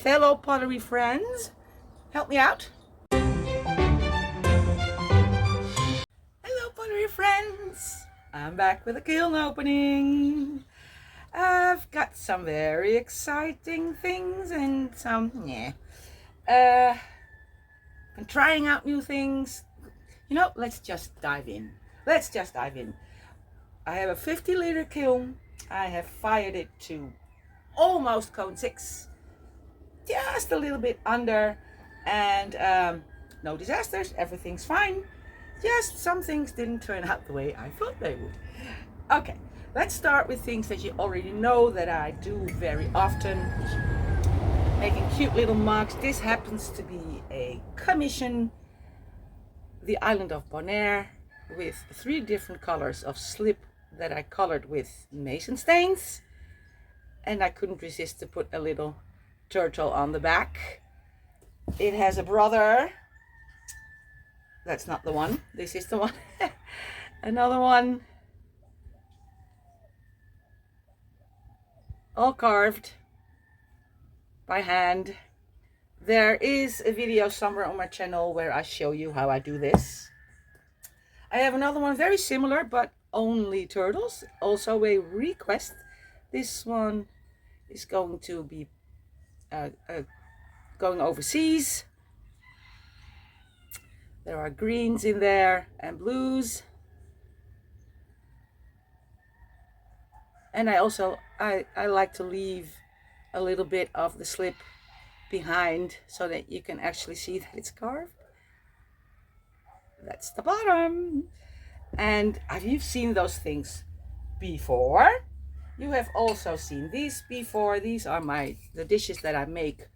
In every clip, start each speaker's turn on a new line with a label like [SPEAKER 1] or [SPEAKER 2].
[SPEAKER 1] fellow pottery friends. Help me out. Hello pottery friends. I'm back with a kiln opening. I've got some very exciting things and some, I'm trying out new things. You know, let's just dive in. I have a 50-liter kiln. I have fired it to almost cone 6. Just a little bit under, and no disasters, everything's fine. Just some things didn't turn out the way I thought they would. Okay, let's start with things that you already know that I do very often. Making cute little mugs. This happens to be a commission, the island of Bonaire, with 3 different colors of slip that I colored with mason stains, and I couldn't resist to put a little turtle on the back. It has a brother. That's not the one. This is the one. Another one. All carved by hand. There is a video somewhere on my channel where I show you how I do this. I have another one very similar, but only turtles. Also a request. This one is going to be going overseas. There are greens in there and blues. And I like to leave a little bit of the slip behind so that you can actually see that it's carved. That's the bottom. And you've seen those things before. You have also seen these before. These are the dishes that I make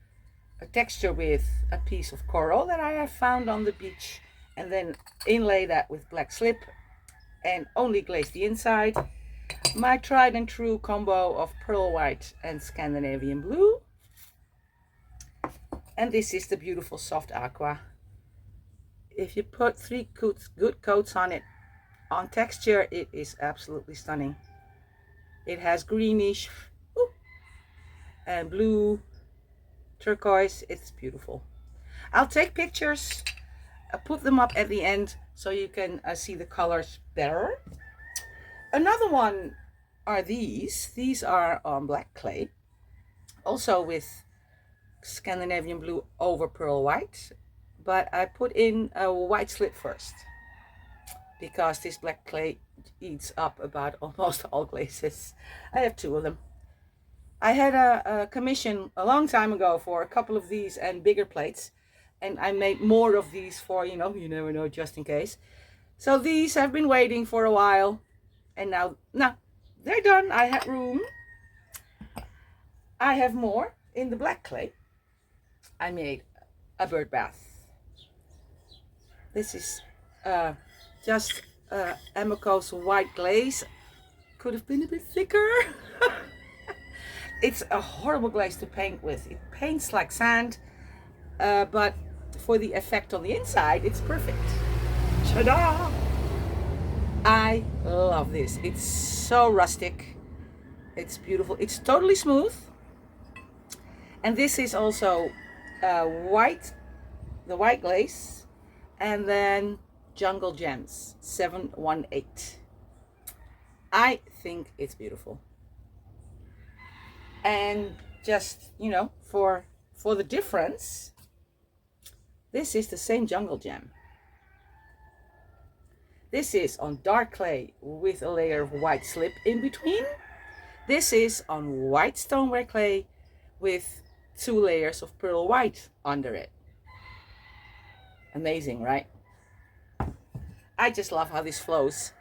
[SPEAKER 1] a texture with a piece of coral that I have found on the beach, and then inlay that with black slip and only glaze the inside. My tried and true combo of pearl white and Scandinavian blue. And this is the beautiful soft aqua. If you put 3 good coats on it, on texture, it is absolutely stunning. It has greenish and blue, turquoise. It's beautiful. I'll take pictures. I'll put them up at the end so you can see the colors better. Another one are these. These are on black clay, also with Scandinavian blue over pearl white, but I put in a white slip first because this black clay eats up about almost all glazes. I have 2 of them. I had a commission a long time ago for a couple of these and bigger plates, and I made more of these for, you never know, just in case. So these have been waiting for a while, and now they're done. I had room. I have more in the black clay. I made a bird bath. This is just Amoco's white glaze. Could have been a bit thicker. It's a horrible glaze to paint with. It paints like sand, but for the effect on the inside, it's perfect. Ta-da! I love this. It's so rustic. It's beautiful. It's totally smooth. And this is also white, the white glaze, and then Jungle Gems 718. I think it's beautiful. And just, for the difference, this is the same jungle gem. This is on dark clay with a layer of white slip in between. This is on white stoneware clay with 2 layers of pearl white under it. Amazing, right? I just love how this flows.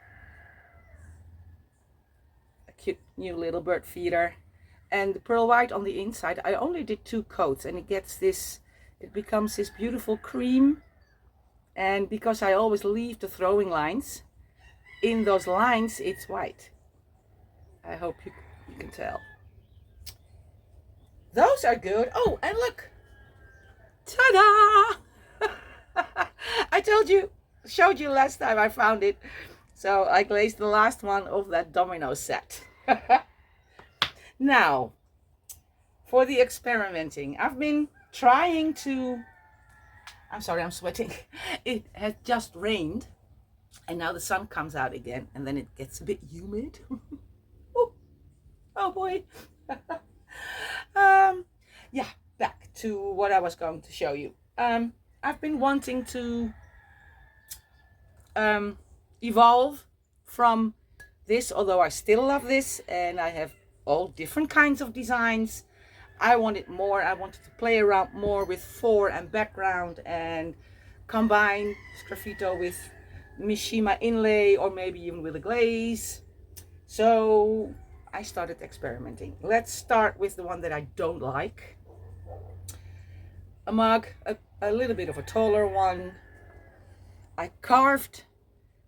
[SPEAKER 1] A cute new little bird feeder. And the pearl white on the inside, I only did 2 coats, and it becomes this beautiful cream. And because I always leave the throwing lines, in those lines it's white. I hope you can tell. Those are good. Oh, and look. Ta-da! I showed you last time I found it. So I glazed the last one of that domino set. Now, for the experimenting. I've been trying to, I'm sorry, I'm sweating. It has just rained and now the sun comes out again and then it gets a bit humid. Oh, oh boy. Yeah, back to what I was going to show you. I've been wanting to evolve from this, although I still love this and I have all different kinds of designs. I wanted more. I wanted to play around more with fore and background and combine sgraffito with Mishima inlay or maybe even with a glaze. So I started experimenting. Let's start with the one that I don't like. A mug, a little bit of a taller one. I carved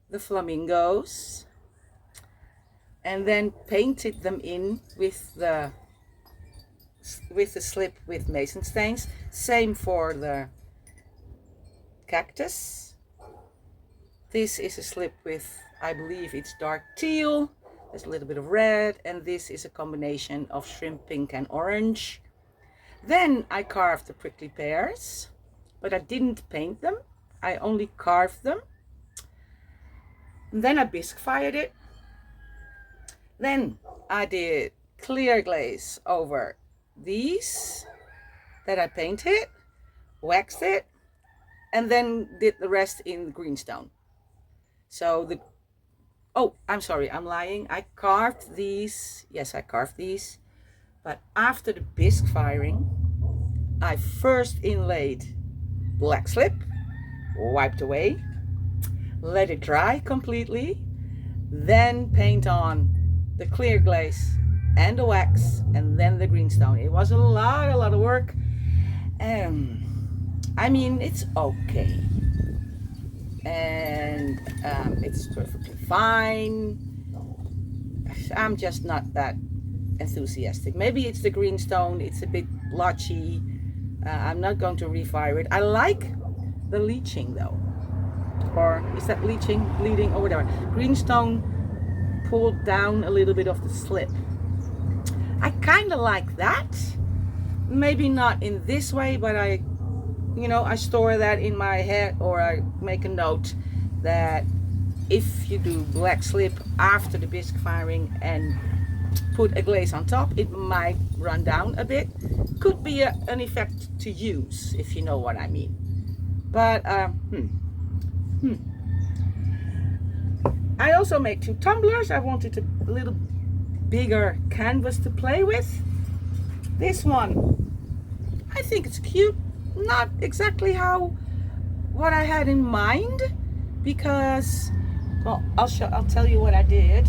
[SPEAKER 1] the flamingos and then painted them in with the slip with mason stains. Same for the cactus. This is a slip with, I believe it's dark teal. There's a little bit of red, and this is a combination of shrimp pink and orange. Then I carved the prickly pears, but I didn't paint them. I only carved them. And then I bisque fired it. Then I did clear glaze over these that I painted, waxed it, and then did the rest in greenstone. So the, oh, I'm sorry, I'm lying. I carved these. Yes, I carved these. But after the bisque firing, I first inlaid black slip, wiped away, let it dry completely, then paint on the clear glaze and the wax, and then the greenstone. It was a lot of work. I mean, it's okay. And it's perfectly fine. I'm just not that enthusiastic. Maybe it's the greenstone, it's a bit blotchy. I'm not going to refire it. I like the leaching though. Or is that leaching, bleeding, or whatever. Greenstone pulled down a little bit of the slip. I kind of like that. Maybe not in this way, but I store that in my head, or I make a note that if you do black slip after the bisque firing and put a glaze on top, it might run down a bit. Could be an effect to use, if you know what I mean. But I also made 2 tumblers. I wanted a little bigger canvas to play with. This one, I think it's cute. Not exactly what I had in mind, because, well, I'll tell you what I did.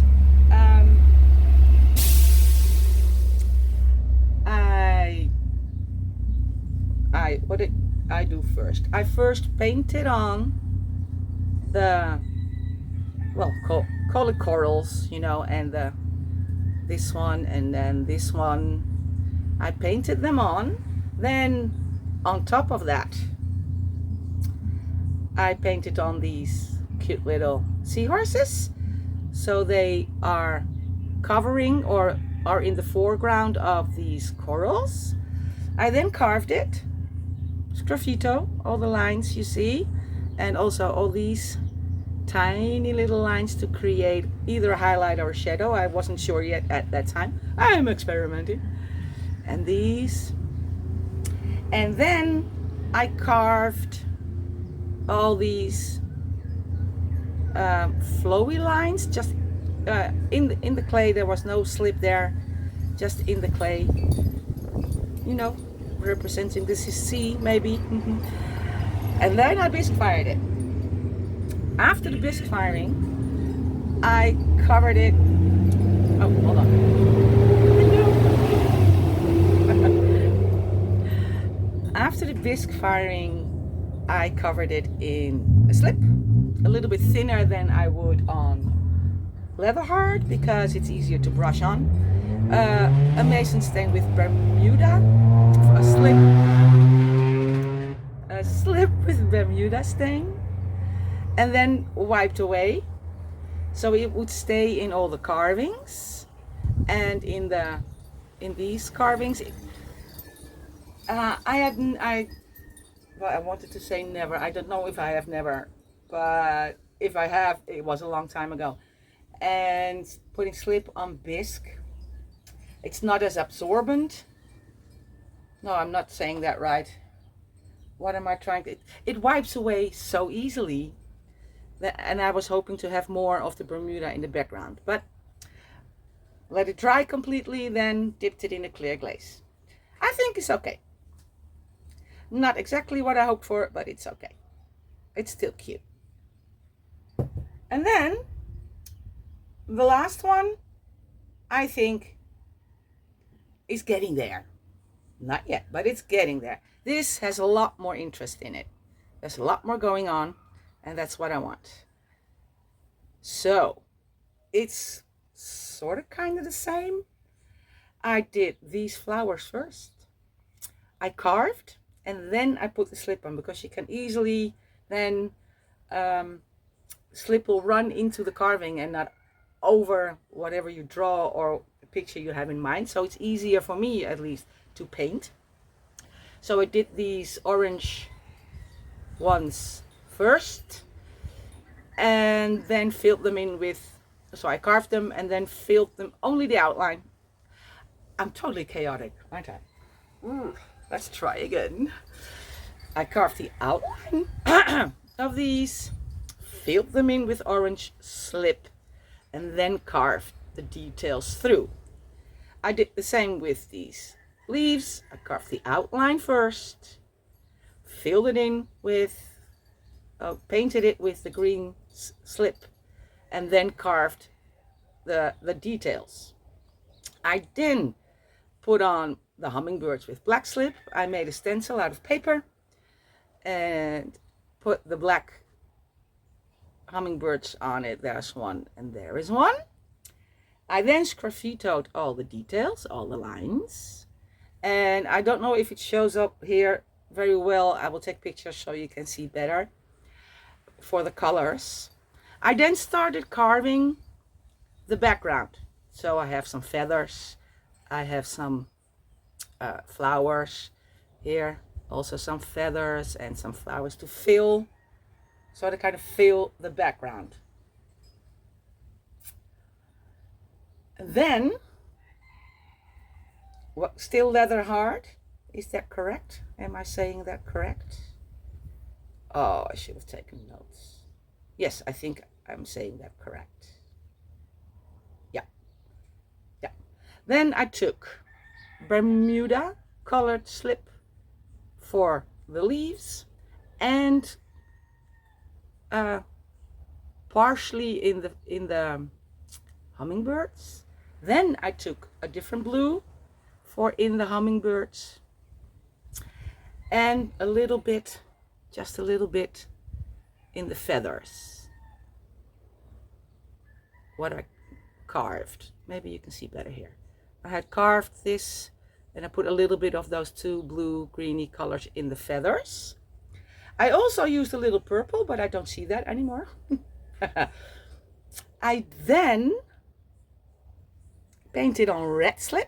[SPEAKER 1] What did I do first? I first painted on the, well, call it corals, and this one and then this one. I painted them on. Then on top of that, I painted on these cute little seahorses. So they are covering or are in the foreground of these corals. I then carved it, sgraffito, all the lines you see, and also all these tiny little lines to create either a highlight or a shadow. I wasn't sure yet at that time. I'm experimenting. And these. And then I carved all these flowy lines just in the clay. There was no slip there, just in the clay, representing this is sea maybe. And then I bisque fired it. After the bisque firing, I covered it. Oh, hold on. After the bisque firing, I covered it in a slip, a little bit thinner than I would on leather hard because it's easier to brush on. A mason stain with Bermuda, a slip with Bermuda stain, and then wiped away, so it would stay in all the carvings, and in these carvings Well, I wanted to say never. I don't know if I have never, but if I have, it was a long time ago. And putting slip on bisque, it's not as absorbent. No, I'm not saying that right. What am I trying to? It wipes away so easily. And I was hoping to have more of the Bermuda in the background, but let it dry completely, then dipped it in a clear glaze. I think it's okay. Not exactly what I hoped for, but it's okay. It's still cute. And then the last one, I think, is getting there. Not yet, but it's getting there. This has a lot more interest in it. There's a lot more going on, and that's what I want. So it's sort of kind of the same. I did these flowers first. I carved, and then I put the slip on, because you can easily then slip will run into the carving and not over whatever you draw or the picture you have in mind. So it's easier for me, at least, to paint. So I did these orange ones first, and then filled them in with, so I carved them and then filled them, only the outline. I'm totally chaotic, aren't I? Let's try again. I carved the outline of these, filled them in with orange slip, and then carved the details through. I did the same with these leaves. I carved the outline first, filled it in with, painted it with the green slip, and then carved the details. I then put on the hummingbirds with black slip. I made a stencil out of paper and put the black hummingbirds on it. There's one and there is one. I then sgraffitoed all the details, all the lines, and I don't know if it shows up here very well. I will take pictures so you can see better for the colors. I then started carving the background. So I have some feathers, I have some flowers here, also some feathers and some flowers to fill, so to kind of fill the background. And then, what, still leather hard? Is that correct? Am I saying that correct? Oh, I should have taken notes. Yes, I think I'm saying that correct. Yeah. Then I took Bermuda colored slip for the leaves and partially in the hummingbirds. Then I took a different blue for in the hummingbirds, and a little bit, just a little bit, in the feathers. What I carved, maybe you can see better here. I had carved this, and I put a little bit of those two blue greeny colors in the feathers. I also used a little purple, but I don't see that anymore. I then painted on red slip,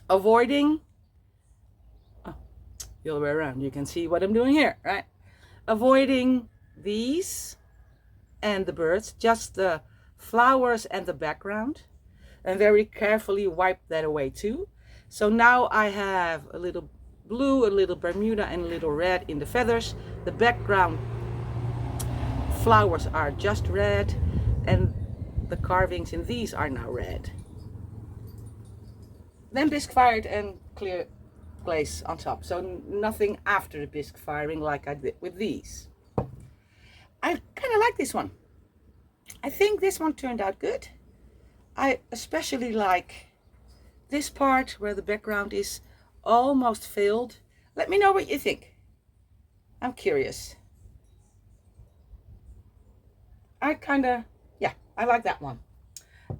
[SPEAKER 1] avoiding, the other way around, you can see what I'm doing here, right? Avoiding these and the birds, just the flowers and the background, and very carefully wipe that away too. So now I have a little blue, a little Bermuda, and a little red in the feathers. The background flowers are just red, and the carvings in these are now red. Then bisque fired and clear glaze on top. So nothing after the bisque firing like I did with these. I kind of like this one. I think this one turned out good. I especially like this part where the background is almost filled. Let me know what you think. I'm curious. I like that one.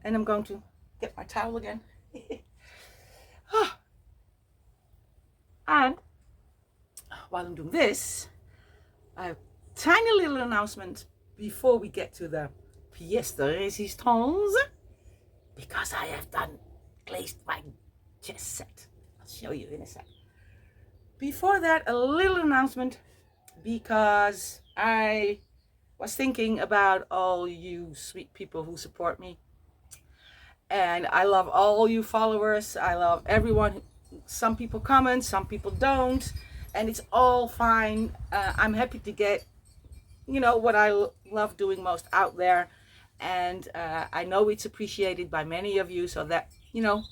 [SPEAKER 1] And I'm going to get my towel again. And while I'm doing this, I have a tiny little announcement before we get to the pièce de résistance, because I have done glazed my chess set. I'll show you in a sec. before that, a little announcement, because I was thinking about all you sweet people who support me. And I love all you followers. I love everyone. Some people comment, some people don't. And it's all fine. I'm happy to get, what I love doing most out there. And I know it's appreciated by many of you. So that,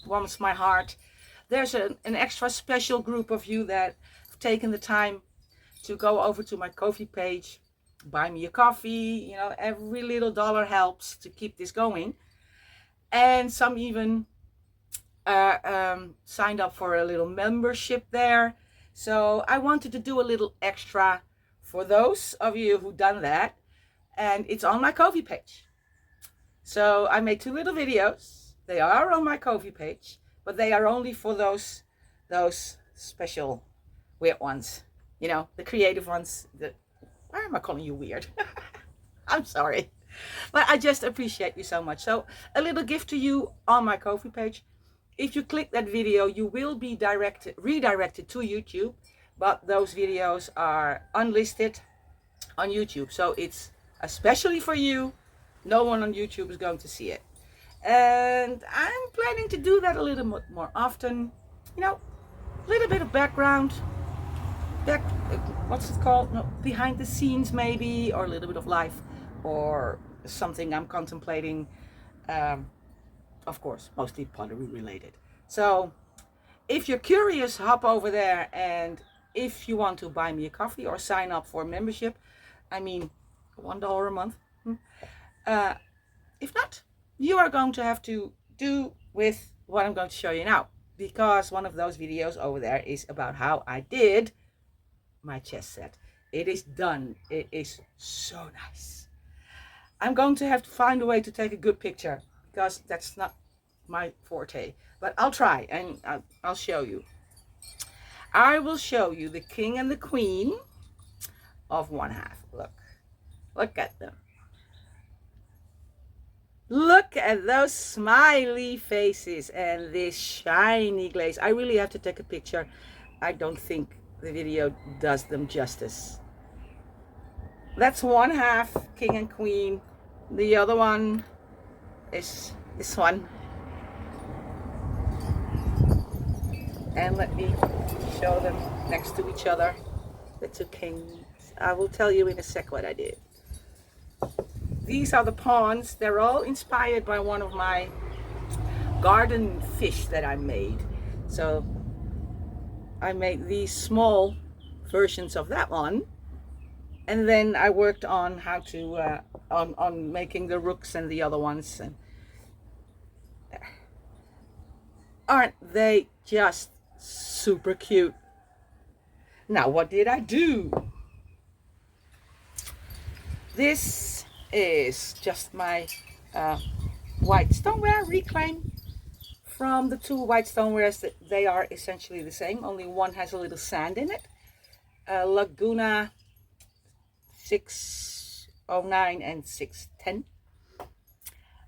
[SPEAKER 1] warms my heart. There's an extra special group of you that have taken the time to go over to my Ko-fi page, buy me a coffee. Every little dollar helps to keep this going. And some even signed up for a little membership there. So I wanted to do a little extra for those of you who've done that. And it's on my Ko-fi page. So I made 2 little videos. They are on my Ko-fi page, but they are only for those special weird ones. The creative ones. Why am I calling you weird? I'm sorry. But I just appreciate you so much. So a little gift to you on my Ko-fi page. If you click that video, you will be redirected to YouTube. But those videos are unlisted on YouTube. So it's especially for you. No one on YouTube is going to see it. And I'm planning to do that a little more often. A little bit of background. What's it called? No, behind the scenes maybe, or a little bit of life, or something I'm contemplating. Of course, mostly pottery related. So if you're curious, hop over there, and if you want to buy me a coffee or sign up for a membership, $1 a month. If not, you are going to have to do with what I'm going to show you now, because one of those videos over there is about how I did my chess set. It is done. It is so nice. I'm going to have to find a way to take a good picture, because that's not my forte, but I'll try, and I'll show you. I will show you the king and the queen of 1/2. Look at them. Look at those smiley faces and this shiny glaze. I really have to take a picture. I don't think the video does them justice. That's 1/2 king and queen. The other one is this one. And let me show them next to each other, the 2 kings. I will tell you in a sec what I did. These are the pawns. They're all inspired by one of my garden fish that I made. So I made these small versions of that one, and then I worked on how to on making the rooks and the other ones. And aren't they just super cute? Now, what did I do? This is just my white stoneware reclaim from the 2 white stonewares. That they are essentially the same, only one has a little sand in it. Laguna 609 and 610.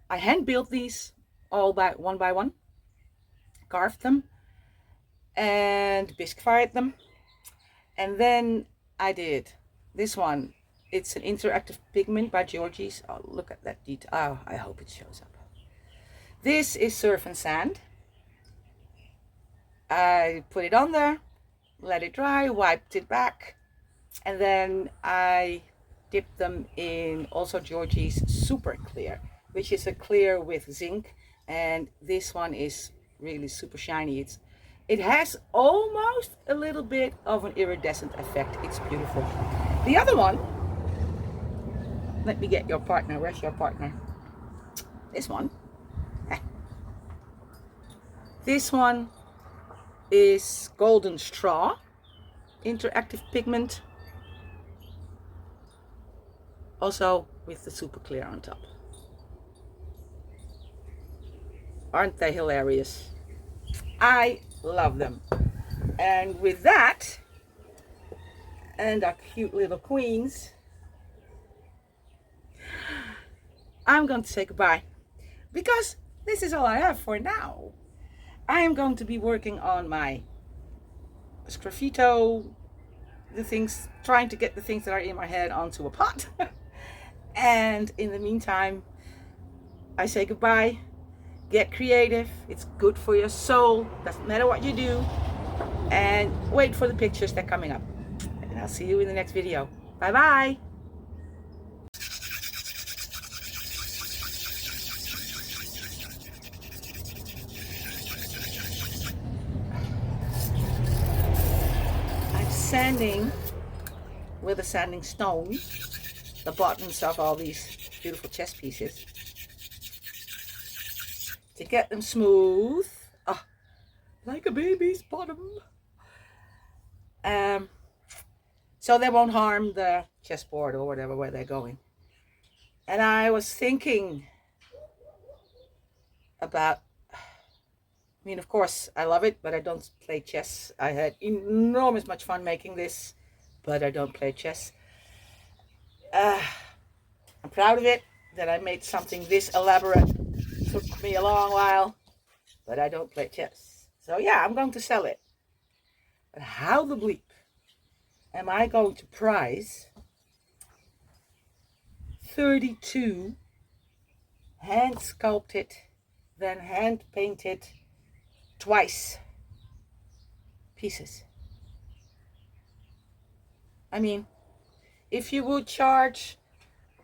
[SPEAKER 1] I hand built these all one by one, carved them and bisque fired them, and then I did this one. It's an interactive pigment by Georgie's. Oh, look at that detail. Oh, I hope it shows up. This is surf and sand. I put it on there, let it dry, wiped it back, and then I dipped them in also Georgie's super clear, which is a clear with zinc, and this one is really super shiny. It has almost a little bit of an iridescent effect. It's beautiful. The other one, let me get your partner. Where's your partner? This one. This one is golden straw, interactive pigment, also with the super clear on top. Aren't they hilarious? I love them. And with that, and our cute little queens, I'm going to say goodbye, because this is all I have for now. I am going to be working on my sgraffito the things, trying to get the things that are in my head onto a pot. And in the meantime, I say goodbye. Get creative. It's good for your soul. Doesn't matter what you do. And wait for the pictures that are coming up. And I'll see you in the next video. Bye bye. I'm sanding with a sanding stone the bottoms of all these beautiful chess pieces to get them smooth, like a baby's bottom, so they won't harm the chessboard or whatever where they're going. And I was thinking about, I mean, of course I love it, but I don't play chess. I had enormous much fun making this, but I don't play chess. I'm proud of it that I made something this elaborate. It took me a long while, but I don't play chess. So yeah, I'm going to sell it. But how the bleep am I going to price 32 hand sculpted, then hand painted twice pieces? I mean, if you would charge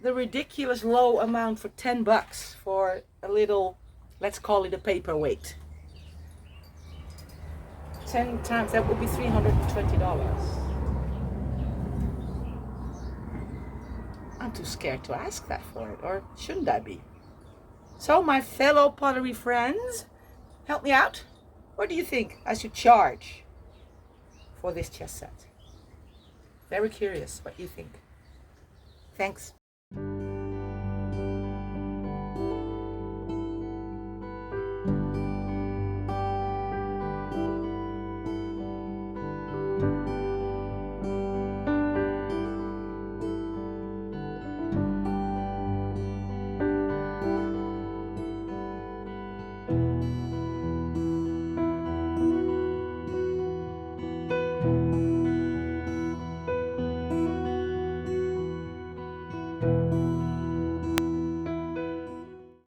[SPEAKER 1] the ridiculous low amount for 10 bucks for a little, let's call it a paperweight, 10 times, that would be $320. I'm too scared to ask that for it, or shouldn't I be? So my fellow pottery friends, help me out. What do you think I should charge for this chess set? Very curious what you think. Thanks.